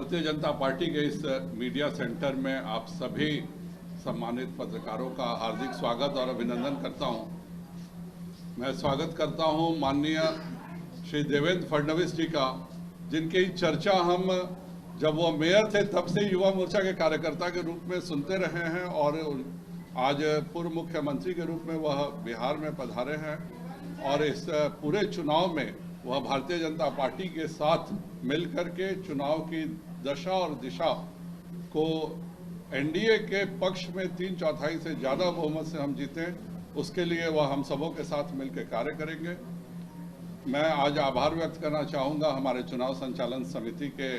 Bharatiya Janata party के इस media centre में आप सभी सम्मानित पत्रकारों का हार्दिक स्वागत और अभिनंदन करता हूं। मैं स्वागत करता हूं माननीय श्री देवेंद्र फडणवीस जी का, जिनकी चर्चा हम जब वो मेयर थे तब से युवा मोर्चा के कार्यकर्ता के रूप में सुनते रहे हैं और आज पूर्व मुख्यमंत्री के रूप में वह बिहार में पधारे हैं और इस पूरे चुनाव में वह भारतीय जनता पार्टी के साथ मिलकर के चुनाव की दशा और दिशा को एनडीए के पक्ष में 3/4 से ज़्यादा बहुमत से हम जीतें, उसके लिए वह हम सबों के साथ मिलकर कार्य करेंगे। मैं आज आभार व्यक्त करना चाहूँगा हमारे चुनाव संचालन समिति के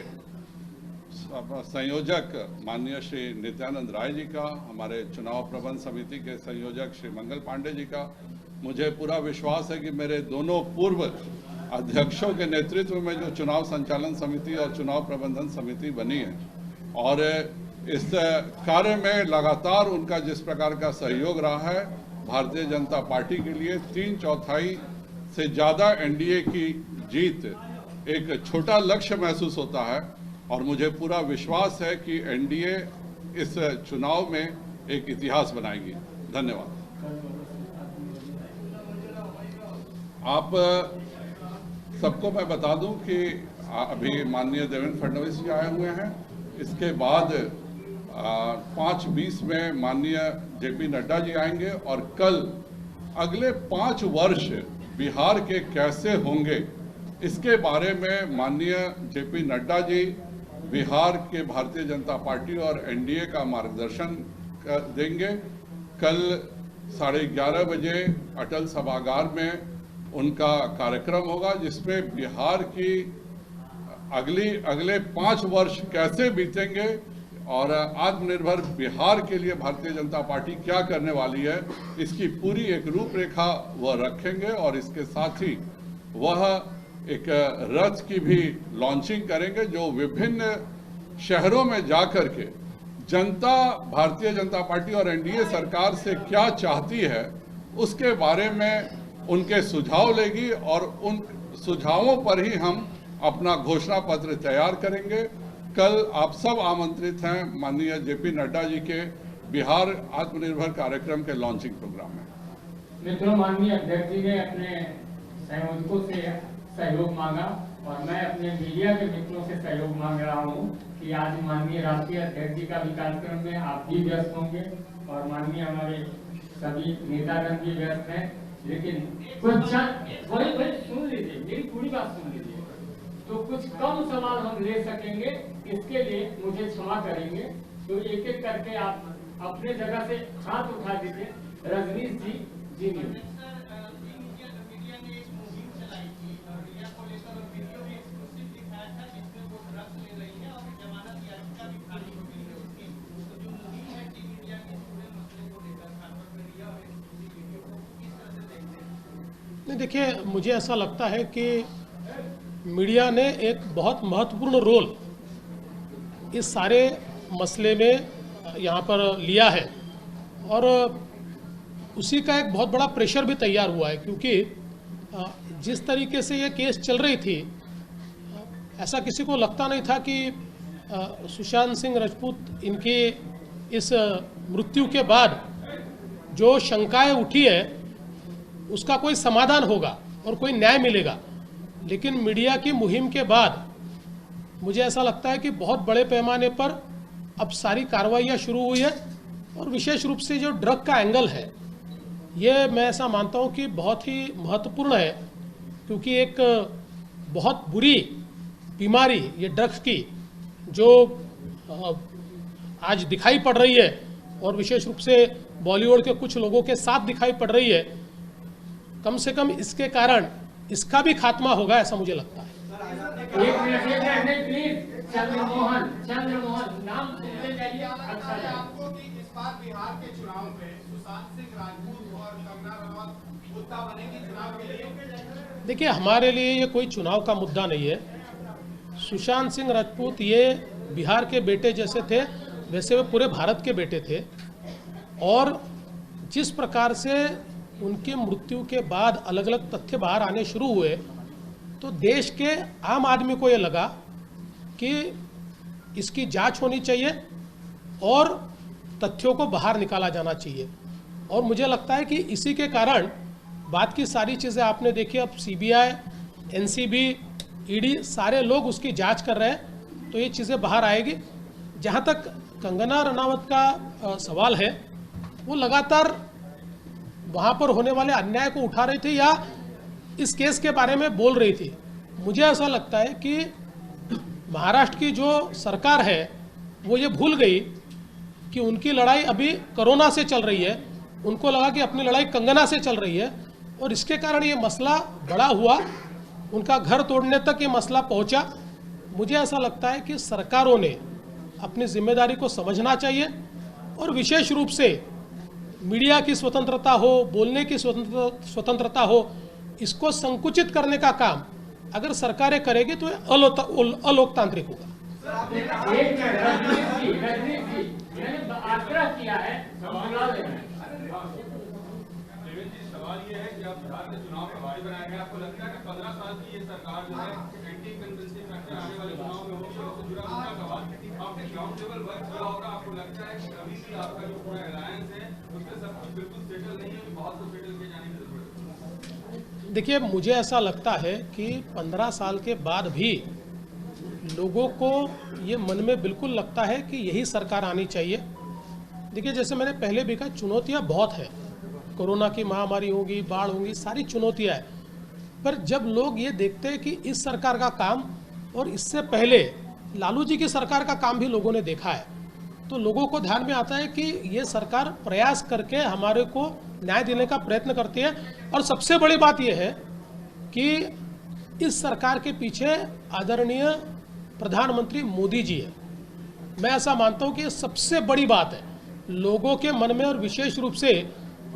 संयोजक माननीय श्री नित्यानंद राय जी का, हमारे चुनाव प्रबंध समिति के संयोजक श्री मंगल पांडे जी का। मुझे पूरा विश्वास है कि मेरे दोनों पूर्व अध्यक्षों के नेतृत्व में जो चुनाव संचालन समिति और चुनाव प्रबंधन समिति बनी है और इस कार्य में लगातार उनका जिस प्रकार का सहयोग रहा है, भारतीय जनता पार्टी के लिए 3/4 से ज़्यादा एनडीए की जीत एक छोटा लक्ष्य महसूस होता है और मुझे पूरा विश्वास है कि एनडीए इस चुनाव में एक इतिहास बनाएगी। धन्यवाद। आप सबको मैं बता दूं कि अभी माननीय देवेंद्र फडणवीस जी आए हुए हैं। इसके बाद 5:20 में माननीय जेपी नड्डा जी आएंगे और कल अगले 5 वर्ष बिहार के कैसे होंगे इसके बारे में माननीय जेपी नड्डा जी बिहार के भारतीय जनता पार्टी और एनडीए का मार्गदर्शन देंगे। कल 11:30 बजे अटल सभागार में उनका कार्यक्रम होगा, जिसमें बिहार की अगले 5 वर्ष कैसे बीतेंगे और आत्मनिर्भर बिहार के लिए भारतीय जनता पार्टी क्या करने वाली है, इसकी पूरी एक रूपरेखा वह रखेंगे और इसके साथ ही वह एक रथ की भी लॉन्चिंग करेंगे जो विभिन्न शहरों में जाकर के जनता भारतीय जनता पार्टी और एनडीए सरकार से क्या चाहती है उसके बारे में उनके सुझाव लेगी और उन सुझावों पर ही हम अपना घोषणा पत्र तैयार करेंगे। कल आप सब आमंत्रित हैं माननीय जेपी नड्डा जी के बिहार आत्मनिर्भर कार्यक्रम के लॉन्चिंग प्रोग्राम में। मित्रों, माननीय अध्यक्ष जी ने अपने संयोजकों से सहयोग मांगा और मैं अपने मीडिया के मित्रों से सहयोग मांग रहा हूं कि आज माननीय राष्ट्रीय अध्यक्ष जी का भी कार्यक्रम में आप भी व्यस्त होंगे और माननीय हमारे सभी नेतागण भी व्यस्त हैं, लेकिन कुछ वही सुन लीजिए, मेरी पूरी बात सुन लीजिए। तो कुछ कम सवाल हम ले सकेंगे, इसके लिए मुझे क्षमा करेंगे। तो एक एक करके आप अपने जगह से हाथ उठा दीजिए। रजनीश जी, जी नहीं। देखिए, मुझे ऐसा लगता है कि मीडिया ने एक बहुत महत्वपूर्ण रोल इस सारे मसले में यहाँ पर लिया है और उसी का एक बहुत बड़ा प्रेशर भी तैयार हुआ है, क्योंकि जिस तरीके से ये केस चल रही थी, ऐसा किसी को लगता नहीं था कि सुशांत सिंह राजपूत इनकी इस मृत्यु के बाद जो शंकाएं उठी है उसका कोई समाधान होगा और कोई न्याय मिलेगा। लेकिन मीडिया की मुहिम के बाद मुझे ऐसा लगता है कि बहुत बड़े पैमाने पर अब सारी कार्रवाइयाँ शुरू हुई है और विशेष रूप से जो ड्रग का एंगल है, ये मैं ऐसा मानता हूँ कि बहुत ही महत्वपूर्ण है, क्योंकि एक बहुत बुरी बीमारी ये ड्रग्स की जो आज दिखाई पड़ रही है और विशेष रूप से बॉलीवुड के कुछ लोगों के साथ दिखाई पड़ रही है, कम से कम इसके कारण इसका भी खात्मा होगा, ऐसा मुझे लगता है। एक मिनट प्लीज। चंद्रमोहन नाम सुनते जाइए। अच्छा है आपको कि इस बार बिहार के चुनाव में सुशांत सिंह राजपूत और कंगना रनौत मुद्दा बनेगी चुनाव के लिए? देखिए, हमारे लिए ये कोई चुनाव का मुद्दा नहीं है। सुशांत सिंह राजपूत ये बिहार के बेटे जैसे थे, वैसे वे पूरे भारत के बेटे थे और जिस प्रकार से उनकी मृत्यु के बाद अलग अलग तथ्य बाहर आने शुरू हुए तो देश के आम आदमी को ये लगा कि इसकी जांच होनी चाहिए और तथ्यों को बाहर निकाला जाना चाहिए। और मुझे लगता है कि इसी के कारण बात की सारी चीज़ें आपने देखी, अब सीबीआई, एनसीबी, ईडी सारे लोग उसकी जांच कर रहे हैं, तो ये चीज़ें बाहर आएगी। जहाँ तक कंगना रनावत का सवाल है, वो लगातार वहाँ पर होने वाले अन्याय को उठा रही थी या इस केस के बारे में बोल रही थी। मुझे ऐसा लगता है कि महाराष्ट्र की जो सरकार है वो ये भूल गई कि उनकी लड़ाई अभी कोरोना से चल रही है। उनको लगा कि अपनी लड़ाई कंगना से चल रही है और इसके कारण ये मसला बड़ा हुआ, उनका घर तोड़ने तक ये मसला पहुंचा। मुझे ऐसा लगता है कि सरकारों ने अपनी जिम्मेदारी को समझना चाहिए और विशेष रूप से मीडिया की स्वतंत्रता हो, बोलने की स्वतंत्रता हो, इसको संकुचित करने का काम अगर सरकारें करेगी तो अलोकतांत्रिक होगा। आग्रह किया है सवाल ये है कि आप बिहार में चुनाव प्रभारी बनाए गए, आपको लगता है कि 15 साल की ये सरकार जो है एंटी इनकम्बेंसी फैक्टर आने वाले चुनाव में होगी, उससे जुड़ा मुद्दा सवाल आपने ग्राउंड लेवल वर्क किया होगा, आपको लगता है कि अभी भी आपका जो पूरा अलायंस है उसमें सब कुछ बिल्कुल सेटल नहीं है, बहुत कुछ सेटल किए जाने की जरूरत है? देखिए, मुझे ऐसा लगता है कि 15 साल के बाद भी लोगों को ये मन में बिल्कुल लगता है कि यही सरकार आनी चाहिए। देखिए, जैसे मैंने पहले भी कहा, चुनौतियाँ बहुत है, कोरोना की महामारी होगी, बाढ़ होगी, सारी चुनौतियाँ हैं। पर जब लोग ये देखते हैं कि इस सरकार का काम और इससे पहले लालू जी की सरकार का काम भी लोगों ने देखा है, तो लोगों को ध्यान में आता है कि ये सरकार प्रयास करके हमारे को न्याय देने का प्रयत्न करती है। और सबसे बड़ी बात यह है कि इस सरकार के पीछे आदरणीय प्रधानमंत्री मोदी जी है। मैं ऐसा मानता हूँ कि ये सबसे बड़ी बात है लोगों के मन में, और विशेष रूप से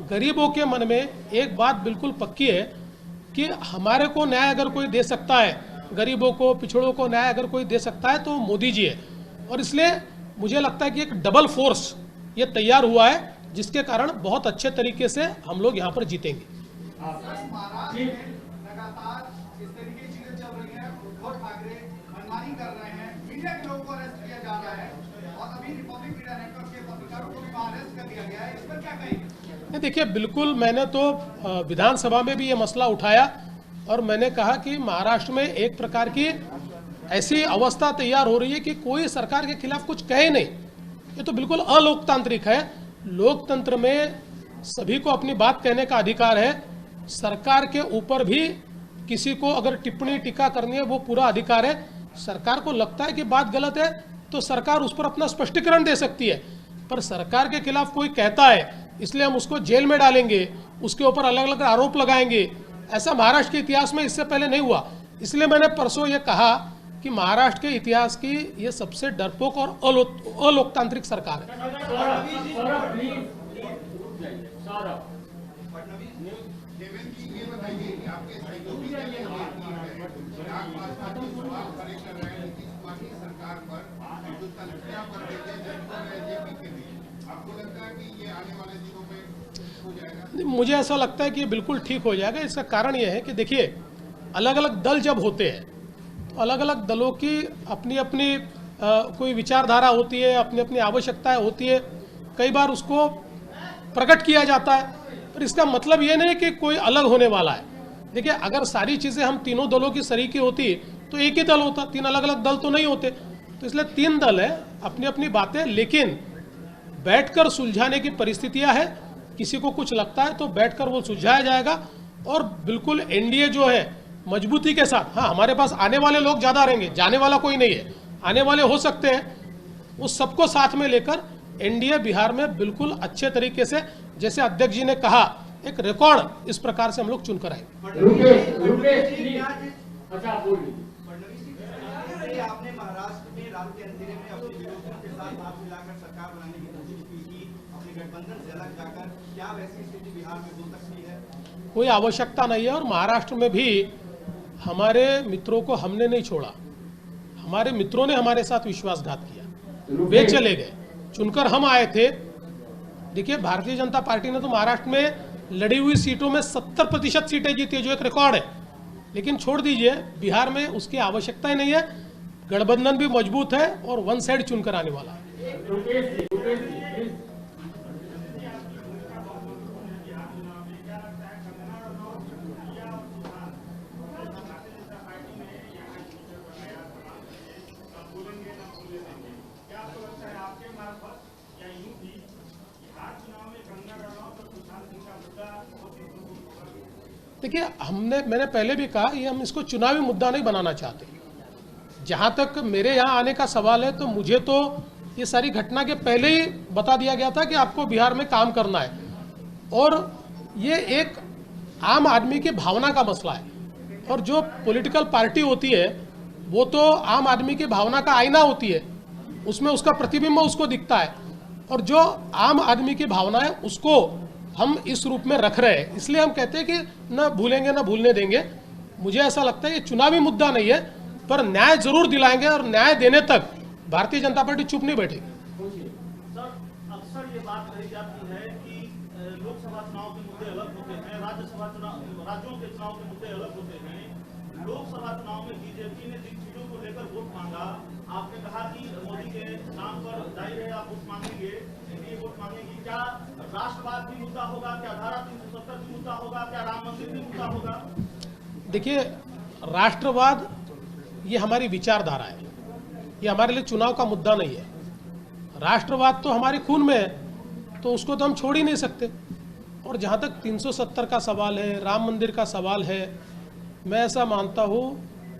गरीबों के मन में एक बात बिल्कुल पक्की है कि हमारे को न्याय अगर कोई दे सकता है, गरीबों को, पिछड़ों को न्याय अगर कोई दे सकता है तो मोदी जी है। और इसलिए मुझे लगता है कि एक डबल फोर्स ये तैयार हुआ है, जिसके कारण बहुत अच्छे तरीके से हम लोग यहाँ पर जीतेंगे। लगातार इस तरीके की चीजें चल रही हैं, उद्धव ठाकरे मनमानी कर रहे हैं, मीडिया के लोगों को अरेस्ट किया जा रहा है और अभी रिपब्लिक मीडिया नेटवर्क के पत्रकारों को भी अरेस्ट कर दिया गया है, इस पर क्या कहेंगे? देखिए, बिल्कुल मैंने तो विधानसभा में भी ये मसला उठाया और मैंने कहा कि महाराष्ट्र में एक प्रकार की ऐसी अवस्था तैयार हो रही है कि कोई सरकार के खिलाफ कुछ कहे नहीं। ये तो बिल्कुल अलोकतांत्रिक है। लोकतंत्र में सभी को अपनी बात कहने का अधिकार है। सरकार के ऊपर भी किसी को अगर टिप्पणी टीका करनी है वो पूरा अधिकार है। सरकार को लगता है कि बात गलत है तो सरकार उस पर अपना स्पष्टीकरण दे सकती है, पर सरकार के खिलाफ कोई कहता है इसलिए हम उसको जेल में डालेंगे, उसके ऊपर अलग अलग आरोप लगाएंगे, ऐसा महाराष्ट्र के इतिहास में इससे पहले नहीं हुआ। इसलिए मैंने परसों ये कहा कि महाराष्ट्र के इतिहास की ये सबसे डरपोक और अलोकतांत्रिक सरकार है। मुझे ऐसा लगता है कि ये बिल्कुल ठीक हो जाएगा। इसका कारण यह है कि देखिए, अलग अलग दल जब होते हैं तो अलग अलग दलों की अपनी अपनी कोई विचारधारा होती है, अपनी अपनी आवश्यकताएं होती है, कई बार उसको प्रकट किया जाता है। पर इसका मतलब ये नहीं कि कोई अलग होने वाला है। देखिए, अगर सारी चीज़ें हम तीनों दलों की सरीकी होती तो एक ही दल होता, तीन अलग अलग दल तो नहीं होते। तो इसलिए तीन दल है, अपनी अपनी बातें, लेकिन बैठकर सुलझाने की परिस्थितियां है। किसी को कुछ लगता है तो बैठकर वो सुलझाया जाएगा और बिल्कुल एनडीए जो है मजबूती के साथ, हाँ हमारे पास आने वाले लोग ज़्यादा रहेंगे, जाने वाला कोई नहीं है, आने वाले हो सकते हैं, उस सबको साथ में लेकर एनडीए बिहार में बिल्कुल अच्छे तरीके से, जैसे अध्यक्ष जी ने कहा, एक रिकॉर्ड इस प्रकार से हम लोग चुनकर आएंगे। आपने महाराष्ट्र में रात के अंधेरे में अपने विरोधियों के साथ हाथ मिलाकर सरकार बनाने की कोशिश की थी, अपने गठबंधन से अलग जाकर, क्या वैसी स्थिति बिहार में हो सकती है? कोई आवश्यकता नहीं है। और महाराष्ट्र में भी हमारे मित्रों को हमने नहीं छोड़ा, हमारे मित्रों ने हमारे साथ विश्वासघात किया, वे चले गए, चुनकर हम आए थे। देखिए, भारतीय जनता पार्टी ने तो महाराष्ट्र में लड़ी हुई सीटों में 70% सीटें जीती है, जो एक रिकॉर्ड है। लेकिन छोड़ दीजिए, बिहार में उसकी आवश्यकता ही नहीं है। गठबंधन भी मजबूत है और वन साइड चुनकर आने वाला है। रुकेश जी, प्लीज। देखिए, मैंने पहले भी कहा, ये हम इसको चुनावी मुद्दा नहीं बनाना चाहते। जहां तक मेरे यहाँ आने का सवाल है, तो मुझे तो ये सारी घटना के पहले ही बता दिया गया था कि आपको बिहार में काम करना है, और ये एक आम आदमी की भावना का मसला है। और जो पॉलिटिकल पार्टी होती है वो तो आम आदमी की भावना का आईना होती है, उसमें उसका प्रतिबिंब उसको दिखता है, और जो आम आदमी की भावना है उसको हम इस रूप में रख रहे हैं। इसलिए हम कहते हैं कि न भूलेंगे न भूलने देंगे। मुझे ऐसा लगता है ये चुनावी मुद्दा नहीं है, पर न्याय जरूर दिलाएंगे, और न्याय देने तक भारतीय जनता पार्टी चुप नहीं बैठेगी। सर, अक्सर ये बात कही जाती है कि लोकसभा चुनाव के मुद्दे अलग होते हैं, राज्यों के चुनाव के मुद्दे अलग होते हैं। लोकसभा चुनाव में बीजेपी ने जिन चीजों को लेकर वोट मांगा, आपने कहा कि मोदी के नाम पर जाहिर है आप वोट मांगेंगे, एनडीए वोट मांगेगी। क्या राष्ट्रवाद भी मुद्दा होगा? क्या धारा 370 भी मुद्दा होगा? क्या राम मंदिर भी मुद्दा होगा? देखिए, राष्ट्रवाद ये हमारी विचारधारा है, ये हमारे लिए चुनाव का मुद्दा नहीं है। राष्ट्रवाद तो हमारे खून में है, तो उसको तो हम छोड़ ही नहीं सकते। और जहाँ तक 370 का सवाल है, राम मंदिर का सवाल है, मैं ऐसा मानता हूँ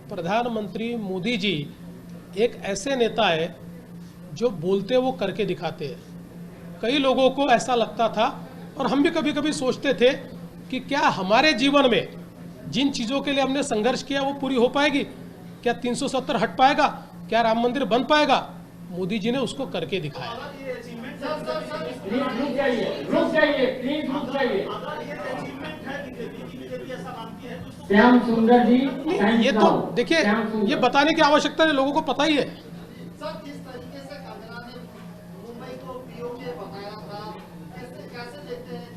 प्रधानमंत्री मोदी जी एक ऐसे नेता है जो बोलते वो करके दिखाते हैं। कई लोगों को ऐसा लगता था, और हम भी कभी कभी सोचते थे कि क्या हमारे जीवन में जिन चीज़ों के लिए हमने संघर्ष किया वो पूरी हो पाएगी? क्या 370 हट पाएगा? क्या राम मंदिर बन पाएगा? मोदी जी ने उसको करके दिखाया। श्याम सुंदर जी, ये तो देखिए, ये बताने की आवश्यकता नहीं, लोगों को पता ही है। सर, किस तरीके से कंगना ने मुंबई को पीओके बताया था, कैसे देखते हैं?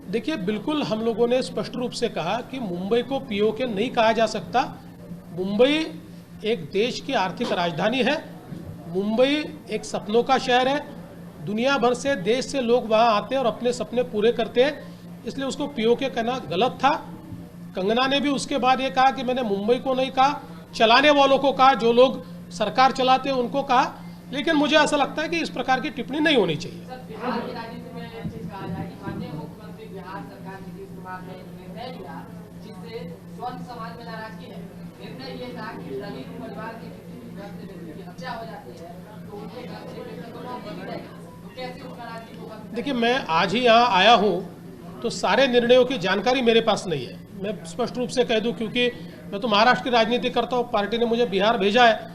देखिए, बिल्कुल हम लोगों ने स्पष्ट रूप से कहा कि मुंबई को पीओके नहीं कहा जा सकता। मुंबई एक देश की आर्थिक राजधानी है, मुंबई एक सपनों का शहर है। दुनिया भर से, देश से लोग वहाँ आते हैं और अपने सपने पूरे करते हैं, इसलिए उसको पीओके कहना गलत था। कंगना ने भी उसके बाद ये कहा कि मैंने मुंबई को नहीं कहा, चलाने वालों को कहा, जो लोग सरकार चलाते हैं उनको कहा। लेकिन मुझे ऐसा लगता है कि इस प्रकार की टिप्पणी नहीं होनी चाहिए। बिहार की राजनीति में एक चीज कहा जाए कि माननीय मुख्यमंत्री बिहार सरकार नीतीश कुमार ने निर्णय लिया जिससे स्वर्ण समाज में नाराजगी है। निर्णय ये था कि दलित परिवार के किसी भी व्यक्ति की हत्या हो जाती है तो उनके घर से तो कैसे उस नाराजगी को? देखिए, मैं आज ही यहाँ आया हूँ तो सारे निर्णयों की जानकारी मेरे पास नहीं है। मैं स्पष्ट रूप से कह दूँ, क्योंकि मैं तो महाराष्ट्र की राजनीति करता हूँ, पार्टी ने मुझे बिहार भेजा है।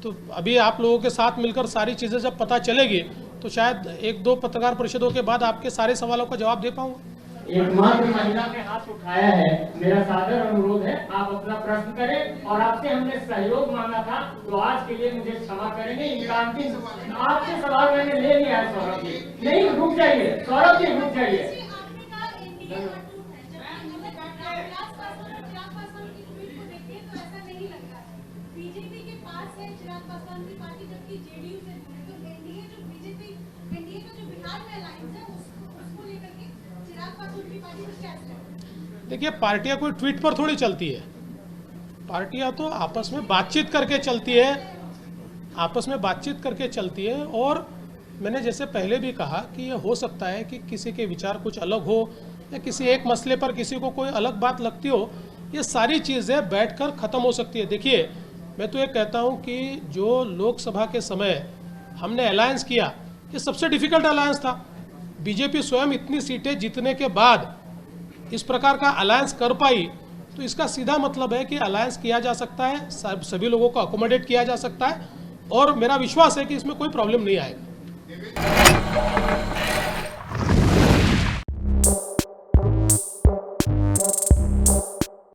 तो अभी आप लोगों के साथ मिलकर सारी चीज़ें जब पता चलेगी तो शायद 1-2 पत्रकार परिषदों के बाद आपके सारे सवालों का जवाब दे पाऊंगा। एकमात्र महिला ने हाथ उठाया है, मेरा सादर अनुरोध है आप अपना प्रश्न करें। और आपसे हमने सहयोग मांगा था, तो आज के लिए मुझे क्षमा करेंगे। इनका अंतिम आपसे सवाल मैंने ले लिया है। सौरभ जी, नहीं, रुक जाइए। सौरभ जी, रुक जाइए। बीजेपी के पास है चिराग पासवान की पार्टी, जबकि जेडीयू से तो एनडीए जो एनडीए का जो बिहार में अलायंस है उसको लेकर के चिराग पासवान की पार्टी को कैसे? देखिए, पार्टियां कोई ट्वीट पर थोड़ी चलती है, पार्टियां तो आपस में बातचीत करके चलती है, आपस में बातचीत करके चलती है। और मैंने जैसे पहले भी कहा कि ये हो सकता है कि किसी के विचार कुछ अलग हो, या किसी एक मसले पर किसी को कोई अलग बात लगती हो, ये सारी चीज़ें बैठकर ख़त्म हो सकती है। देखिए, मैं तो ये कहता हूँ कि जो लोकसभा के समय हमने अलायंस किया, ये सबसे डिफिकल्ट अलायंस था। बीजेपी स्वयं इतनी सीटें जीतने के बाद इस प्रकार का अलायंस कर पाई, तो इसका सीधा मतलब है कि अलायंस किया जा सकता है, सभी लोगों को अकोमोडेट किया जा सकता है, और मेरा विश्वास है कि इसमें कोई प्रॉब्लम नहीं आएगा।